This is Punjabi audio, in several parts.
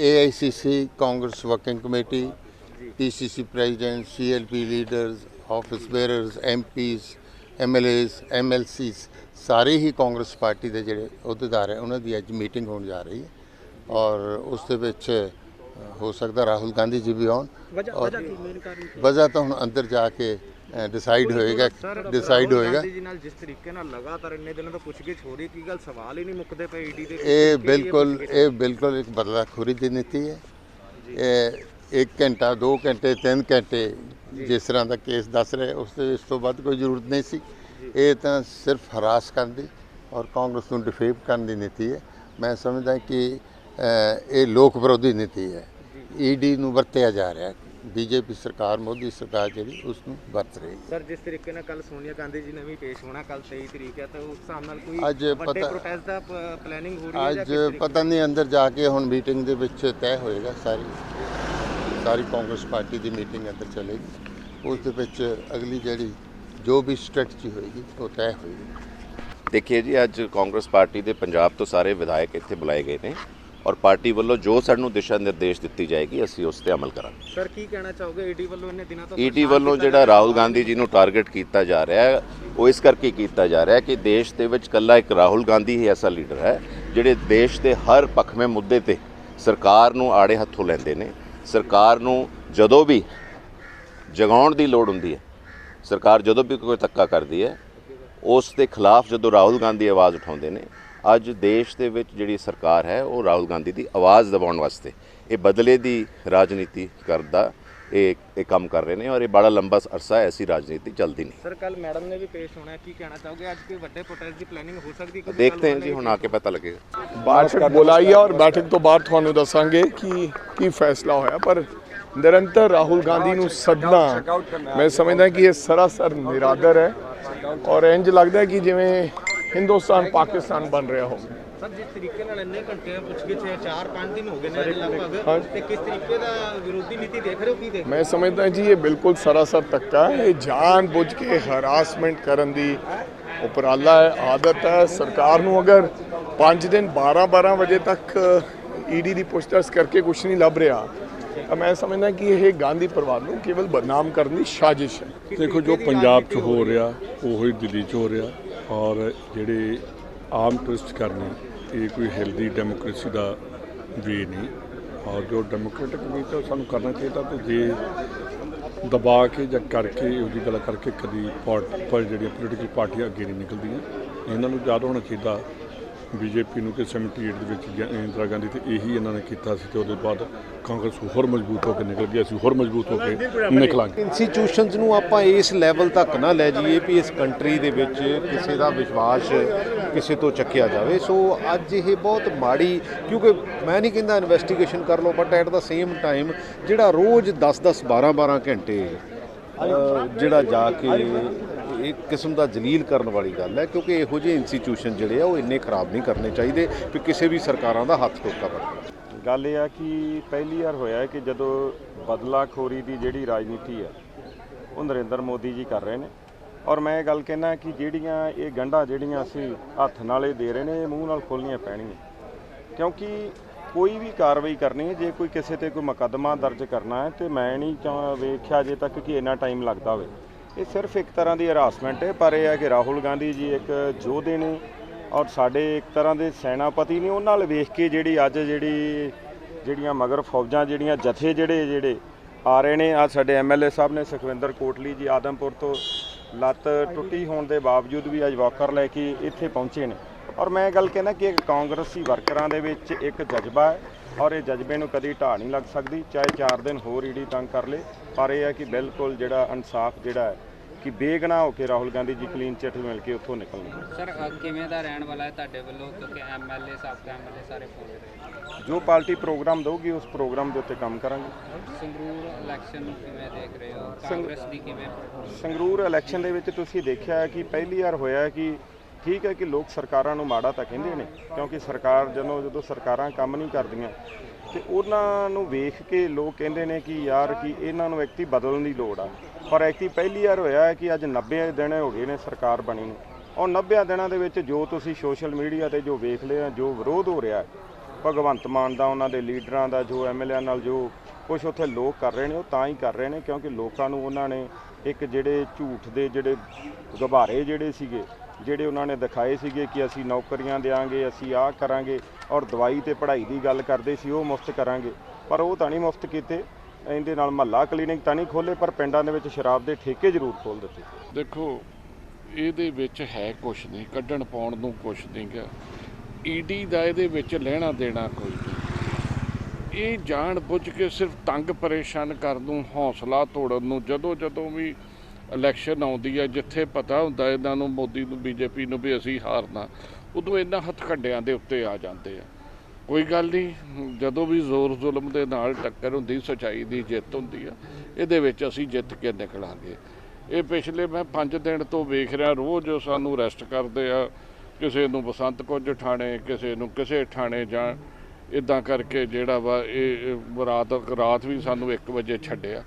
AICC Congress working committee, PCC president, CLP leaders, office bearers, MPs, MLAs, MLCs सारे ही कांग्रेस पार्टी के ਜਿਹੜੇ ਅਹੁਦੇਦਾਰ ਹੈ ਉਹਨਾਂ ਦੀ ਅੱਜ ਮੀਟਿੰਗ ਹੋਣ ਜਾ ਰਹੀ ਹੈ और ਉਸ ਦੇ ਵਿੱਚ हो सकता राहुल गांधी जी भी आउन और वजह तो हम अंदर जाके डिसाइड होएगा जिस तरीके नाल लगातार इन्ने दिनों तो पुछगिछ हो रही की गल सवाल ही नहीं मुकदे पे ईडी दे ये बिल्कुल एक बदलाखोरी की नीति है। एक घंटा 2 घंटे 3 घंटे जिस तरह का केस दस रहे उस तो बाद कोई जरूरत नहीं सी। ये तो सिर्फ हरास करने और कांग्रेस को डिफेम करने की नीति है। मैं समझदा कि ये लोक विरोधी नीति है। ईडी ਨੂੰ ਵਰਤਿਆ ਜਾ ਰਿਹਾ है। बीजेपी सरकार मोदी सरकार जी उसਨੂੰ ਵਰਤ ਰਹੀ है। सर जिस तरीके ਨਾਲ ਕੱਲ सोनिया गांधी जी ने भी पेश होना कल 23 तरीक है तो उस हिसाब ਨਾਲ ਕੋਈ ਅੱਜ ਪਤਾ प्रोटेस्ट ਦਾ प्लानिंग हो रही है ਅੱਜ ਪਤਾ ਨਹੀਂ ਅੰਦਰ ਜਾ ਕੇ ਹੁਣ ਮੀਟਿੰਗ ਦੇ ਵਿੱਚ ਤੈਅ ਹੋਏਗਾ। ਸਾਰੀ ਕਾਂਗਰਸ ਪਾਰਟੀ ਦੀ ਮੀਟਿੰਗ ਅੰਦਰ ਚੱਲੇਗੀ। ਉਸ ਦੇ ਵਿੱਚ ਅਗਲੀ ਜਿਹੜੀ ਜੋ ਵੀ ਸਟ੍ਰੈਟਜੀ ਹੋਏਗੀ ਉਹ ਤੈਅ ਹੋਏਗੀ। देखिए जी अज कांग्रेस पार्टी के पंजाब तो सारे विधायक इत्थे बुलाए गए हैं और पार्टी वालों जो सानू दिशा निर्देश दी जाएगी असीं उस ते अमल करांगे। सर की कहना चाहोगे ईडी वालों इन्ने दिनों तो ईडी वालों जिहड़ा राहुल गांधी जी नूं टारगेट किया जा रहा है वो इस करके किया जा रहा है कि देश दे विच कल्ला एक राहुल गांधी ही ऐसा लीडर है जिहड़े देश के हर पखमें मुद्दे ते सरकार नूं आड़े हत्थों लैंदे ने। सरकार नूं जदों भी जगाउण दी लोड़ हुंदी है, सरकार जदों भी कोई धक्का करदी है उस दे खिलाफ जो राहुल गांधी आवाज़ उठाते हैं। अज देश के विच जिहड़ी सरकार है वो राहुल गांधी की आवाज़ दबाउण वास्ते ये बदले की राजनीति करदा ये काम कर रहे हैं और ये बड़ा लंबा अरसा ऐसी राजनीति चलती नहीं। सर कल मैडम ने भी पेश होना है, की कहना चाहोगे आज कोई बड़े प्रोटेस्ट की प्लानिंग हो सकती है? देखते हैं जी हुण आके पता लगेगा। बैठक बुलाई और बैठक तो बाद तुहानूं दसांगे की फैसला होया। पर निरंतर राहुल गांधी नूं सदना मैं समझदा कि ये सरासर निरादर है और इंज लगता है कि जिवें हिंदुस्तान पाकिस्तान बन रहा हो। सर जिस तरीके नाल इन्ने घंटे पुछगिछ 4-5 दिन हो गए ने लगभग ते किस तरीके दा विरोधी नीति देख रहे हो की देख? मैं समझदा जी ये बिल्कुल सरासर धक्का है। ये जानबूझ के हरासमेंट करन दी उपराला है, आदत है। सरकार नूं अगर 5 दिन 12-12 बजे तक ईडी की पुछताछ करके कुछ नहीं लभ रहा तो मैं समझदा कि यह गांधी परिवार को केवल बदनाम करने की साजिश है। देखो जो पंजाब च हो रहा वही दिल्ली च हो रहा और जिहड़े आम ट्विस्ट करने ये कोई हेल्दी डेमोक्रेसी का वे नहीं और जो डेमोक्रेटिक वे तो सानू करना चाहिए। तो जे दबा के या करके उसकी गल करके कभी पर जी पोलीटिकल पार्टियां अगे नहीं निकलदियां। इन्हों याद होना चाहिए बीजेपी ਨੂੰ ਕਿ 78 ਦੇ ਵਿੱਚ ਇੰਦਰਾ ਗਾਂਧੀ ਤੇ ਇਹੀ ਇਹਨਾਂ ਨੇ ਕੀਤਾ ਸੀ ਤੇ ਉਹਦੇ ਬਾਅਦ ਕਾਂਗਰਸ ਹੋਰ ਮਜ਼ਬੂਤ ਹੋ ਕੇ ਨਿਕਲ ਗਈ। ਅਸੀਂ ਹੋਰ ਮਜ਼ਬੂਤ ਹੋ ਕੇ ਨਿਕਲਾਂਗੇ। ਇੰਸਟੀਟਿਊਸ਼ਨਸ ਨੂੰ ਆਪਾਂ ਇਸ ਲੈਵਲ ਤੱਕ ਨਾ ਲੈ ਜਾਈਏ ਵੀ ਇਸ ਕੰਟਰੀ ਦੇ ਵਿੱਚ ਕਿਸੇ ਦਾ ਵਿਸ਼ਵਾਸ ਕਿਸੇ ਤੋਂ ਚੱਕਿਆ ਜਾਵੇ। ਸੋ ਅੱਜ ਇਹ ਬਹੁਤ ਮਾੜੀ ਕਿਉਂਕਿ ਮੈਂ ਨਹੀਂ ਕਹਿੰਦਾ ਇਨਵੈਸਟੀਗੇਸ਼ਨ ਕਰ ਲਓ but at the same time ਜਿਹੜਾ ਰੋਜ਼ 10-10 12-12 ਘੰਟੇ ਜਿਹੜਾ ਜਾ ਕੇ एक किस्म का जलील करने वाली गल है क्योंकि इहो ਜਿਹੇ इंस्टीट्यूशन ਜਿਹੜੇ ਆ ਉਹ ਇੰਨੇ ਖਰਾਬ नहीं करने चाहिए कि किसी भी सरकारों का हथ टोका पड़े। गल यह कि पहली बार होया है कि जदों बदलाखोरी की जिहड़ी राजनीति है वो नरेंद्र मोदी जी कर रहे हैं और मैं गल कहना कि जिहड़ियां ये गंढां जिहड़ियां असीं हत्थ नाल दे रहे हैं मूँह नाल खोलनियां पैणगीਆਂ क्योंकि कोई भी कार्रवाई करनी है जे कोई किसी ते कोई मुकदमा दर्ज करना है तो मैं नहीं वेख्या अजे तक कि इन्ना टाइम लगता हो। ये सिर्फ एक तरह की हरासमेंट है पर यह है कि राहुल गांधी जी एक योधे ने और साढ़े एक तरह के सैनापति ने उन्होंने वेख के जी अज जिहड़ियां मगर फौजां जिहड़ियां जथे जिहड़े आ रहे हैं। आज साडे MLA साहब ने सुखविंदर कोटली जी आदमपुर तो लत्त टुटी होने के बावजूद भी अज वॉकर लैके इत्थे पहुँचे ने और मैं गल कहना कि एक कांग्रेसी वर्करां दे विच एक जज्बा है और ये जज्बे नूं कदी ढा नहीं लग सकती चाहे 4 दिन होर ईडी तंग कर ले। पर यह है कि बिल्कुल जिहड़ा इंसाफ जिहड़ा है कि बेगुनाह होकर राहुल गांधी जी क्लीन चिट मिल के उत्थों निकलने। सर किवें दा रहण वाला है तुहाडे वल्लों क्योंकि MLA साहब MLA सारे पहुंच रहे जो पार्टी प्रोग्राम दोगी उस प्रोग्राम के उत्ते काम करांगे। संगरूर इलैक्शन किवें देख रहे हो कांग्रेस दी किवें? संगरूर इलैक्शन दे विच तुसीं देखिआ है कि पहली बार होया है कि ठीक है कि लोग सरकारां नूं माड़ा तां कहिंदे ने क्योंकि सरकार ਜਦੋਂ ਸਰਕਾਰਾਂ ਕੰਮ ਨਹੀਂ ਕਰਦੀਆਂ ਤੇ ਉਹਨਾਂ ਨੂੰ ਵੇਖ ਕੇ ਲੋਕ ਕਹਿੰਦੇ ਨੇ ਕਿ ਯਾਰ ਕਿ ਇਹਨਾਂ ਨੂੰ ਐਕਟੀ ਬਦਲਣ ਦੀ ਲੋੜ ਆ। ਪਰ ਐਕਟੀ ਪਹਿਲੀ ਵਾਰ ਹੋਇਆ ਹੈ ਕਿ ਅੱਜ 90 ਦਿਨ ਹੋ ਗਏ ਨੇ ਸਰਕਾਰ ਬਣੀ ਨੂੰ ਔਰ 90 ਦਿਨਾਂ ਦੇ ਵਿੱਚ ਜੋ ਤੁਸੀਂ ਸੋਸ਼ਲ ਮੀਡੀਆ ਤੇ ਜੋ ਵੇਖ ਲਿਆ ਜੋ ਵਿਰੋਧ ਹੋ ਰਿਹਾ ਭਗਵੰਤ ਮਾਨ ਦਾ, ਉਹਨਾਂ ਦੇ ਲੀਡਰਾਂ ਦਾ, ਜੋ ਐਮਐਲਏ ਨਾਲ ਜੋ ਕੁਛ ਉੱਥੇ ਲੋਕ ਕਰ ਰਹੇ ਨੇ, ਉਹ ਤਾਂ ਹੀ ਕਰ ਰਹੇ ਨੇ ਕਿਉਂਕਿ ਲੋਕਾਂ ਨੂੰ ਉਹਨਾਂ ਨੇ ਇੱਕ ਜਿਹੜੇ ਝੂਠ ਦੇ ਜਿਹੜੇ ਗੁਬਾਰੇ ਜਿਹੜੇ ਸੀਗੇ, ਜਿਹੜੇ ਉਹਨਾਂ ਨੇ ਦਿਖਾਏ ਸੀਗੇ ਕਿ ਅਸੀਂ ਨੌਕਰੀਆਂ ਦੇਵਾਂਗੇ, ਅਸੀਂ ਆਹ ਕਰਾਂਗੇ, ਔਰ ਦਵਾਈ ਤੇ ਪੜ੍ਹਾਈ ਦੀ ਗੱਲ ਕਰਦੇ ਸੀ ਉਹ ਮੁਫਤ ਕਰਾਂਗੇ, ਪਰ ਉਹ ਤਾਂ ਨਹੀਂ ਮੁਫਤ ਕੀਤੇ। ਇਹਦੇ ਨਾਲ ਮਹੱਲਾ ਕਲੀਨਿਕ ਤਾਂ ਨਹੀਂ ਖੋਲ੍ਹੇ, ਪਰ ਪਿੰਡਾਂ ਦੇ ਵਿੱਚ ਸ਼ਰਾਬ ਦੇ ਠੇਕੇ ਜ਼ਰੂਰ ਖੋਲ੍ਹ ਦਿੱਤੇ। ਦੇਖੋ ਇਹਦੇ ਵਿੱਚ ਹੈ ਕੁਛ ਨਹੀਂ, ਕੱਢਣ ਪਾਉਣ ਨੂੰ ਕੁਛ ਨਹੀਂ ਗਾ। ਈਡੀ ਦਾ ਇਹਦੇ ਵਿੱਚ ਲੈਣਾ ਦੇਣਾ ਕੋਈ ਨਹੀਂ। ਇਹ ਜਾਣ ਬੁੱਝ ਕੇ ਸਿਰਫ ਤੰਗ ਪਰੇਸ਼ਾਨ ਕਰਨ ਨੂੰ, ਹੌਸਲਾ ਤੋੜਨ ਨੂੰ, ਜਦੋਂ ਵੀ ਇਲੈਕਸ਼ਨ ਆਉਂਦੀ ਹੈ, ਜਿੱਥੇ ਪਤਾ ਹੁੰਦਾ ਇਹਨਾਂ ਨੂੰ, ਮੋਦੀ ਨੂੰ, ਬੀਜੇਪੀ ਨੂੰ ਵੀ ਅਸੀਂ ਹਾਰਨਾ, ਉਦੋਂ ਇਹਨਾਂ ਹੱਥਕੰਡਿਆਂ ਦੇ ਉੱਤੇ ਆ ਜਾਂਦੇ ਆ। ਕੋਈ ਗੱਲ ਨਹੀਂ, ਜਦੋਂ ਵੀ ਜ਼ੋਰ ਜ਼ੁਲਮ ਦੇ ਨਾਲ ਟੱਕਰ ਹੁੰਦੀ, ਸੱਚਾਈ ਦੀ ਜਿੱਤ ਹੁੰਦੀ ਆ। ਇਹਦੇ ਵਿੱਚ ਅਸੀਂ ਜਿੱਤ ਕੇ ਨਿਕਲਾਂਗੇ। ਇਹ ਪਿਛਲੇ ਮੈਂ 5 ਦਿਨ ਤੋਂ ਵੇਖ ਰਿਹਾ, ਰੋਜ਼ ਸਾਨੂੰ ਅਰੈਸਟ ਕਰਦੇ ਆ, ਕਿਸੇ ਨੂੰ ਬਸੰਤ ਕੁੰਜ ਠਾਣੇ, ਕਿਸੇ ਨੂੰ ਕਿਸੇ ਠਾਣੇ ਜਾਂ ਇੱਦਾਂ ਕਰਕੇ ਜਿਹੜਾ ਵਾ ਇਹ ਰਾਤ ਵੀ ਸਾਨੂੰ 1 ਵਜੇ ਛੱਡਿਆ।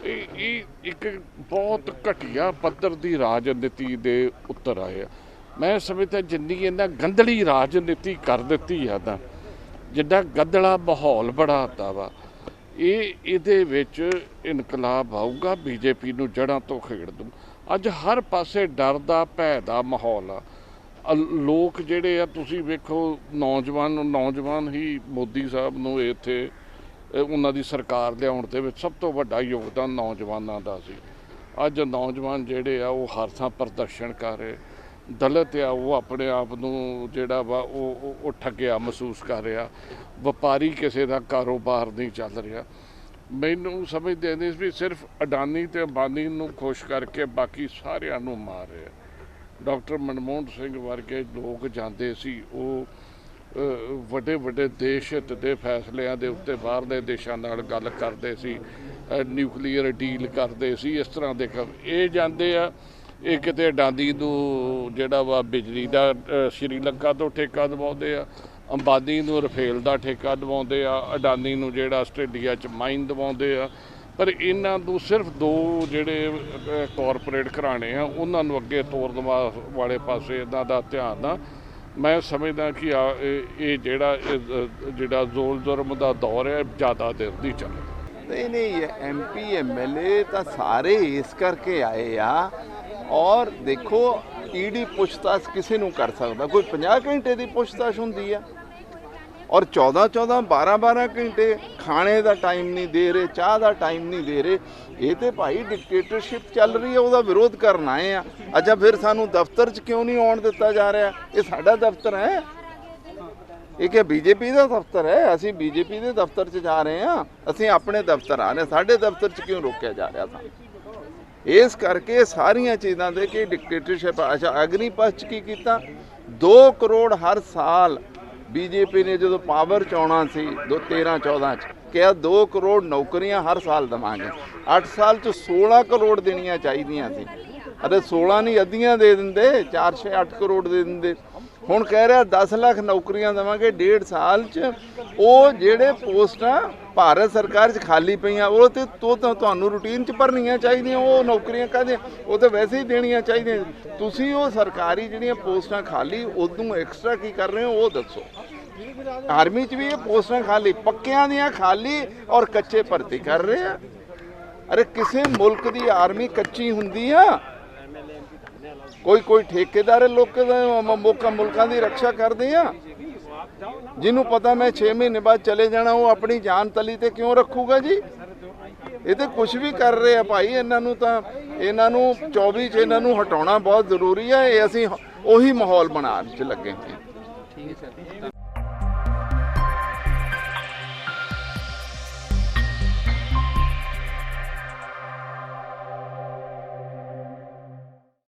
ਇਹ ਇੱਕ ਬਹੁਤ ਘਟੀਆ ਪੱਧਰ ਦੀ ਰਾਜਨੀਤੀ ਦੇ ਉੱਤਰ ਆਏ ਆ। ਮੈਂ ਸਮਝਦਾ ਜਿੰਨੀ ਇਹਨਾਂ ਗੰਦਲੀ ਰਾਜਨੀਤੀ ਕਰ ਦਿੱਤੀ ਆ ਤਾਂ ਜਿੱਦਾਂ ਗੰਦਲਾ ਮਾਹੌਲ ਬਣਾਤਾ ਵਾ, ਇਹਦੇ ਵਿੱਚ ਇਨਕਲਾਬ ਆਊਗਾ, ਬੀਜੇਪੀ ਨੂੰ ਜੜ੍ਹਾਂ ਤੋਂ ਖੇਡ ਦੂ। ਅੱਜ ਹਰ ਪਾਸੇ ਡਰ ਦਾ, ਭੈ ਦਾ ਮਾਹੌਲ ਆ। ਲੋਕ ਜਿਹੜੇ ਆ, ਤੁਸੀਂ ਵੇਖੋ ਨੌਜਵਾਨ ਹੀ ਮੋਦੀ ਸਾਹਿਬ ਨੂੰ ਇੱਥੇ ਉਹਨਾਂ ਦੀ ਸਰਕਾਰ ਲਿਆਉਣ ਦੇ ਵਿੱਚ ਸਭ ਤੋਂ ਵੱਡਾ ਯੋਗਦਾਨ ਨੌਜਵਾਨਾਂ ਦਾ ਸੀ। ਅੱਜ ਨੌਜਵਾਨ ਜਿਹੜੇ ਆ ਉਹ ਹਰ ਥਾਂ ਪ੍ਰਦਰਸ਼ਨ ਕਰ ਰਹੇ। ਦਲਿਤ ਆ ਉਹ ਆਪਣੇ ਆਪ ਨੂੰ ਜਿਹੜਾ ਵਾ ਉਹ ਠੱਗਿਆ ਮਹਿਸੂਸ ਕਰ ਰਿਹਾ। ਵਪਾਰੀ ਕਿਸੇ ਦਾ ਕਾਰੋਬਾਰ ਨਹੀਂ ਚੱਲ ਰਿਹਾ। ਮੈਨੂੰ ਸਮਝਦੇ ਨਹੀਂ ਵੀ ਸਿਰਫ ਅਡਾਨੀ ਤੇ ਅੰਬਾਨੀ ਨੂੰ ਖੁਸ਼ ਕਰਕੇ ਬਾਕੀ ਸਾਰਿਆਂ ਨੂੰ ਮਾਰ ਰਿਹਾ। ਡਾਕਟਰ ਮਨਮੋਹਨ ਸਿੰਘ ਵਰਗੇ ਲੋਕ ਜਾਂਦੇ ਸੀ, ਉਹ ਵੱਡੇ ਦੇਸ਼ ਹਿੱਤ ਦੇ ਫੈਸਲਿਆਂ ਦੇ ਉੱਤੇ ਬਾਹਰਲੇ ਦੇਸ਼ਾਂ ਨਾਲ ਗੱਲ ਕਰਦੇ ਸੀ, ਨਿਊਕਲੀਅਰ ਡੀਲ ਕਰਦੇ ਸੀ, ਇਸ ਤਰ੍ਹਾਂ ਦੇ ਕੰਮ। ਇਹ ਜਾਂਦੇ ਆ, ਇਹ ਕਿਤੇ ਅਡਾਨੀ ਨੂੰ ਜਿਹੜਾ ਵਾ ਬਿਜਲੀ ਦਾ ਸ਼੍ਰੀਲੰਕਾ ਤੋਂ ਠੇਕਾ ਦਿਵਾਉਂਦੇ ਆ, ਅੰਬਾਨੀ ਨੂੰ ਰਫੇਲ ਦਾ ਠੇਕਾ ਦਿਵਾਉਂਦੇ ਆ, ਅਡਾਨੀ ਨੂੰ ਜਿਹੜਾ ਆਸਟ੍ਰੇਲੀਆ 'ਚ ਮਾਈਨ ਦਿਵਾਉਂਦੇ ਆ। ਪਰ ਇਹਨਾਂ ਨੂੰ ਸਿਰਫ 2 ਜਿਹੜੇ ਕਾਰਪੋਰੇਟ ਘਰਾਣੇ ਆ ਉਹਨਾਂ ਨੂੰ ਅੱਗੇ ਤੋਰਨ ਵਾਲੇ ਪਾਸੇ ਇਹਨਾਂ ਦਾ ਧਿਆਨ ਆ। ਮੈਂ ਸਮਝਦਾ ਕਿ ਇਹ ਜਿਹੜਾ ਜ਼ੋਰ ਜ਼ੁਲਮ ਦਾ ਦੌਰ ਹੈ ਜ਼ਿਆਦਾ ਦੇਰ ਨਹੀਂ ਚੱਲੇਗਾ। ਨਹੀਂ MP MLA ਤਾਂ ਸਾਰੇ ਇਸ ਕਰਕੇ ਆਏ ਆ। ਔਰ ਦੇਖੋ ਈਡੀ ਪੁੱਛਤਾਛ ਕਿਸੇ ਨੂੰ ਕਰ ਸਕਦਾ, ਕੋਈ 50 ਘੰਟੇ ਦੀ ਪੁੱਛਤਾਛ ਹੁੰਦੀ ਆ ਔਰ 14 12 ਘੰਟੇ ਖਾਣੇ ਦਾ ਟਾਈਮ ਨਹੀਂ ਦੇ ਰਹੇ, ਚਾਹ ਦਾ ਟਾਈਮ ਨਹੀਂ ਦੇ ਰਹੇ। ਇਹ ਤੇ ਭਾਈ ਡਿਕਟੇਟਰਸ਼ਿਪ ਚੱਲ ਰਹੀ ਹੈ, ਉਹਦਾ ਵਿਰੋਧ ਕਰਨ ਆਏ ਆ। ਅੱਛਾ ਫਿਰ ਸਾਨੂੰ ਦਫ਼ਤਰ 'ਚ ਕਿਉਂ ਨਹੀਂ ਆਉਣ ਦਿੱਤਾ ਜਾ ਰਿਹਾ? ਇਹ ਸਾਡਾ ਦਫ਼ਤਰ ਹੈ, ਇਹ ਕਿ ਬੀਜੇਪੀ ਦਾ ਦਫ਼ਤਰ ਹੈ? ਅਸੀਂ ਬੀਜੇਪੀ ਦੇ ਦਫ਼ਤਰ 'ਚ ਜਾ ਰਹੇ ਹਾਂ, ਅਸੀਂ ਆਪਣੇ ਦਫ਼ਤਰ ਆ ਰਹੇ, ਸਾਡੇ ਦਫ਼ਤਰ 'ਚ ਕਿਉਂ ਰੋਕਿਆ ਜਾ ਰਿਹਾ ਸਾਨੂੰ? ਇਸ ਕਰਕੇ ਸਾਰੀਆਂ ਚੀਜ਼ਾਂ ਦੇ ਕਿ ਡਿਕਟੇਟਰਸ਼ਿਪ। ਅੱਛਾ ਅਗਨੀਪਥ 'ਚ ਕੀ ਕੀਤਾ? 2 ਕਰੋੜ ਹਰ ਸਾਲ ਬੀਜੇਪੀ ਨੇ ਜਦੋਂ ਪਾਵਰ 'ਚ ਆਉਣਾ ਸੀ 13-14 'ਚ ਕਿਹਾ 2 ਕਰੋੜ ਨੌਕਰੀਆਂ ਹਰ ਸਾਲ ਦੇਵਾਂਗੇ। 8 ਸਾਲ 'ਚ 16 ਕਰੋੜ ਦੇਣੀਆਂ ਚਾਹੀਦੀਆਂ ਸੀ, ਅਤੇ 16 ਨਹੀਂ ਅੱਧੀਆਂ ਦੇ ਦਿੰਦੇ, 4-6-8 ਕਰੋੜ ਦੇ ਦਿੰਦੇ। ਹੁਣ ਕਹਿ ਰਿਹਾ 10 ਲੱਖ ਨੌਕਰੀਆਂ ਦੇਵਾਂਗੇ 1.5 ਸਾਲ 'ਚ। ਉਹ ਜਿਹੜੇ ਪੋਸਟਾਂ ਭਾਰਤ ਸਰਕਾਰ 'ਚ ਖਾਲੀ ਪਈਆਂ ਉਹ ਤੇ ਤੁਹਾਨੂੰ ਰੂਟੀਨ 'ਚ ਭਰਨੀਆਂ ਚਾਹੀਦੀਆਂ। ਉਹ ਨੌਕਰੀਆਂ ਕਾਹਦੀਆਂ? ਉਹ ਤਾਂ ਵੈਸੇ ਹੀ ਦੇਣੀਆਂ ਚਾਹੀਦੀਆਂ। ਤੁਸੀਂ ਉਹ ਸਰਕਾਰੀ ਜਿਹੜੀਆਂ ਪੋਸਟਾਂ ਖਾਲੀ ਉਦੋਂ ਐਕਸਟਰਾ ਕੀ ਕਰ ਰਹੇ ਹੋ ਉਹ ਦੱਸੋ। ਆਰਮੀ 'ਚ ਵੀ ਇਹ ਪੋਸਟਾਂ ਖਾਲੀ, ਪੱਕਿਆਂ ਦੀਆਂ ਖਾਲੀ ਔਰ ਕੱਚੇ ਭਰਤੀ ਕਰ ਰਹੇ ਆ। ਅਰੇ ਕਿਸੇ ਮੁਲਕ ਦੀ ਆਰਮੀ ਕੱਚੀ ਹੁੰਦੀ ਆ? ਕੋਈ ਠੇਕੇਦਾਰ ਲੋਕਾਂ ਦਾ ਮੁਲਕਾਂ ਦੀ ਰੱਖਿਆ ਕਰਦੇ ਆ। ਜਿਹਨੂੰ ਪਤਾ ਮੈਂ 6 ਮਹੀਨੇ ਬਾਅਦ ਚਲੇ ਜਾਣਾ, ਉਹ ਆਪਣੀ ਜਾਨ ਤਲੀ ਤੇ ਕਿਉਂ ਰੱਖੂਗਾ ਜੀ? ਇਹ ਤੇ ਕੁਝ ਵੀ ਕਰ ਰਹੇ ਆ ਭਾਈ। ਇਹਨਾਂ ਨੂੰ 24 'ਚ ਇਹਨਾਂ ਨੂੰ ਹਟਾਉਣਾ ਬਹੁਤ ਜ਼ਰੂਰੀ ਹੈ। ਇਹ ਅਸੀਂ ਉਹੀ ਮਾਹੌਲ ਬਣਾਉਣ 'ਚ ਲੱਗੇ ਹਾਂ।